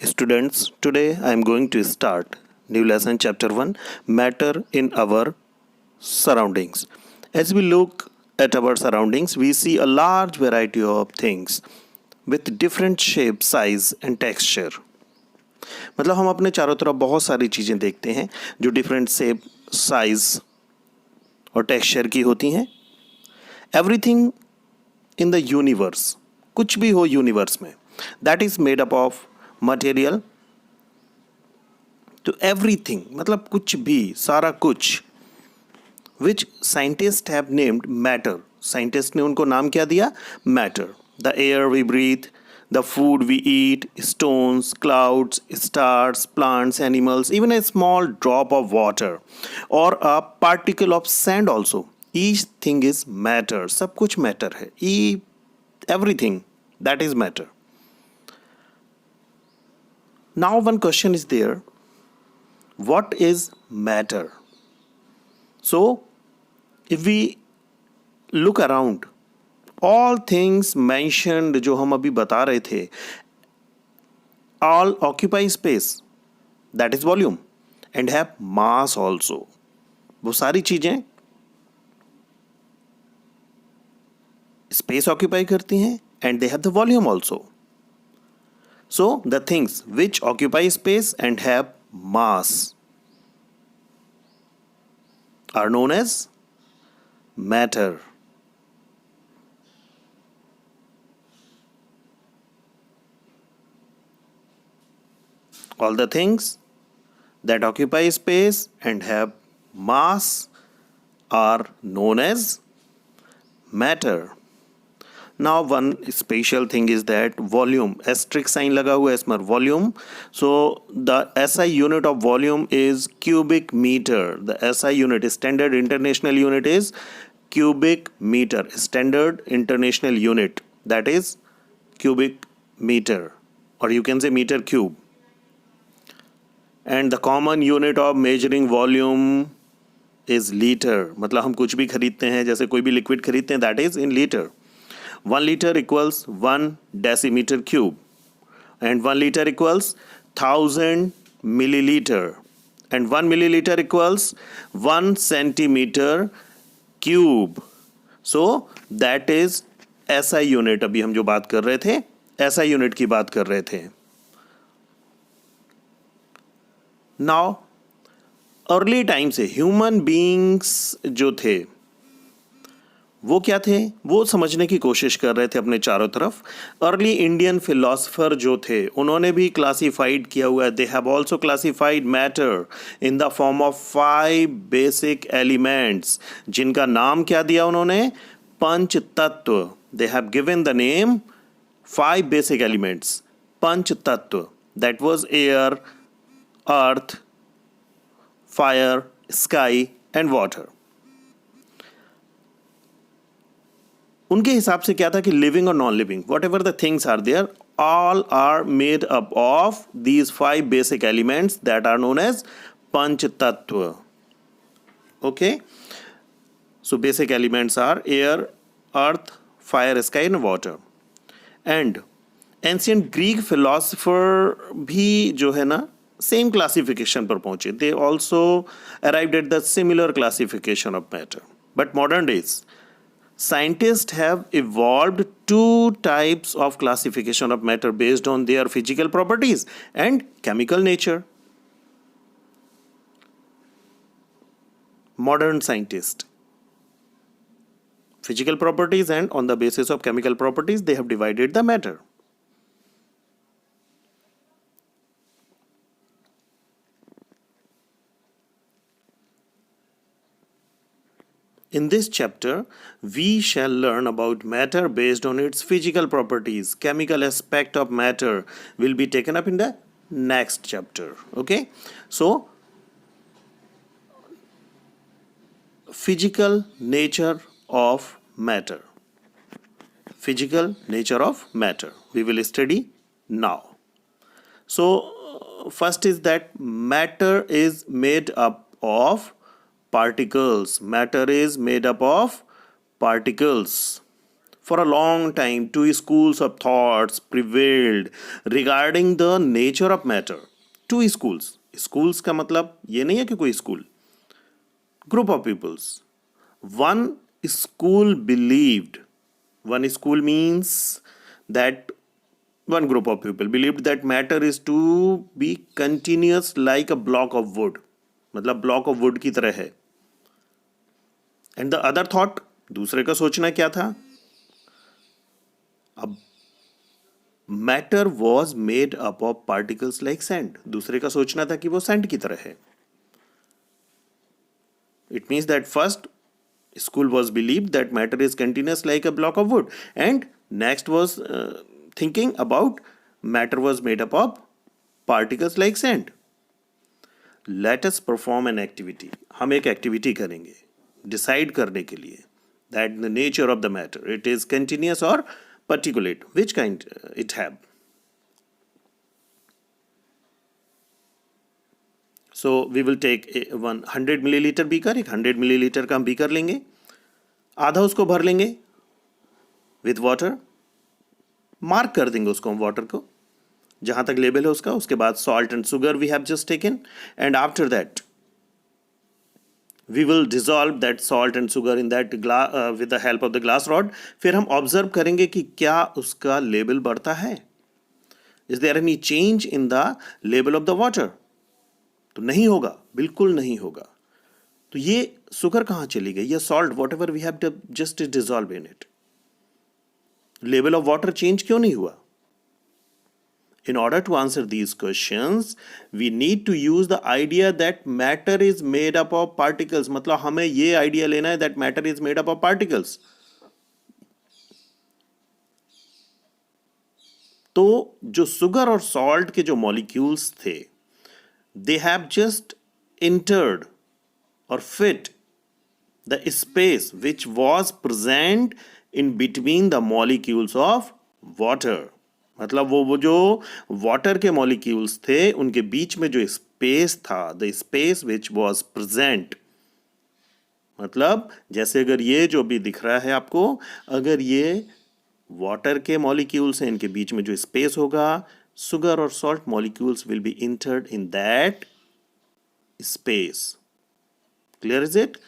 Students, today I am going to start new lesson chapter 1 Matter in Our Surroundings. As we look at our surroundings, we see a large variety of things with different shape, size and texture. मतलब हम अपने चारों तरफ बहुत सारी चीज़ें देखते हैं जो डिफरेंट शेप, साइज और टेक्सचर की होती हैं. एवरीथिंग इन द यूनिवर्स, कुछ भी हो यूनिवर्स में, that is made up of material. तो एवरीथिंग मतलब कुछ भी, सारा कुछ, which scientist have named matter. Scientist ने उनको नाम क्या दिया? Matter. The air we breathe, the food we eat, stones, clouds, stars, plants, animals, even a small drop of water और a particle of sand also. Each thing is matter. सब कुछ matter है. Everything that is matter. Now one question is there, what is matter? So if we look around, all things mentioned जो हम अभी बता रहे थे, all occupy space, that is volume, and have mass also. वो सारी चीजें स्पेस ऑक्यूपाई करती हैं and they have the volume also. So the things which occupy space and have mass are known as matter. All the things that occupy space and have mass are known as matter. Now one special thing is that volume, asterisk sign लगा हुआ है इसमें, volume. So the SI unit of volume is cubic meter. The SI unit, standard international unit, is cubic meter. Standard international unit, that is cubic meter, or you can say meter cube. And the common unit of measuring volume is liter. मतलब हम कुछ भी खरीदते हैं, जैसे कोई भी liquid खरीदते हैं, that is in liter. 1 liter equals 1 decimeter cube, and 1 liter equals 1000 milliliter, and 1 milliliter equals 1 centimeter cube. So that is SI unit. अभी हम जो बात कर रहे थे, SI unit की बात कर रहे थे. Now अर्ली टाइम से ह्यूमन बीइंग्स जो थे वो क्या थे, वो समझने की कोशिश कर रहे थे अपने चारों तरफ. अर्ली इंडियन फिलोसफर जो थे उन्होंने भी क्लासिफाइड किया हुआ है. They have also classified matter in the form of 5 basic elements, जिनका नाम क्या दिया उन्होंने? पंच तत्व. They have given the name 5 basic elements, पंच तत्व. That was air, earth, fire, sky and water. उनके हिसाब से क्या था कि लिविंग और non living, whatever the things are there, all are made up of these 5 basic elements that are known as पंच तत्व. Okay, so basic elements are air, earth, fire, sky and water. And ancient Greek philosopher भी जो है ना same classification पर पहुंचे. They also arrived at the similar classification of matter. But modern days scientists have evolved 2 types of classification of matter based on their physical properties and chemical nature. Modern scientists, physical properties, and on the basis of chemical properties they have divided the matter. In this chapter, we shall learn about matter based on its physical properties. Chemical aspect of matter will be taken up in the next chapter. Okay? So, physical nature of matter. Physical nature of matter we will study now. So, first is that matter is made up of particles. Matter is made up of particles. For a long time, two schools of thoughts prevailed regarding the nature of matter. Two schools. Schools का मतलब ये नहीं है कि कोई school. Group of peoples. One school believed. One school means that one group of people believed that matter is to be continuous like a block of wood. मतलब block of wood की तरह है. And the other thought, दूसरे का सोचना क्या था? अब matter was made up of particles like sand. दूसरे का सोचना था कि वो सैंड की तरह है. It means that first school was believe that matter is continuous like a block of would, and next was thinking about matter was made up of particles like sand. Let us perform an activity. हम एक activity करेंगे decide करने के लिए that the nature of the matter, it is continuous और particulate, which kind it have. So we will take a 100 milliliter beaker. एक 100 milliliter का हम beaker लेंगे, आधा उसको भर लेंगे with water. मार्क कर देंगे उसको हम वाटर को जहां तक लेबल है उसका. उसके बाद salt and sugar we have just taken, and after that we will dissolve that salt and sugar in that glass with the help of the glass rod. फिर हम ऑब्जर्व करेंगे कि क्या उसका लेवल बढ़ता है. Is there any change in the level of the water? तो नहीं होगा, बिल्कुल नहीं होगा. तो ये शुगर कहाँ चली गई, या salt whatever we have just dissolve in it, level of water change क्यों नहीं हुआ? In order to answer these questions, we need to use the idea that matter is made up of particles. मतलब हमें ये idea लेना है that matter is made up of particles. तो जो शुगर और सॉल्ट के जो मॉलिक्यूल्स थे, they have just entered or fit the space which was present in between the molecules of water. मतलब वो जो वाटर के मॉलिक्यूल्स थे उनके बीच में जो स्पेस था, the space which was present. मतलब जैसे अगर ये जो भी दिख रहा है आपको, अगर ये वाटर के मॉलिक्यूल्स हैं, इनके बीच में जो स्पेस होगा, सुगर और salt molecules will be entered in that space. Clear is it?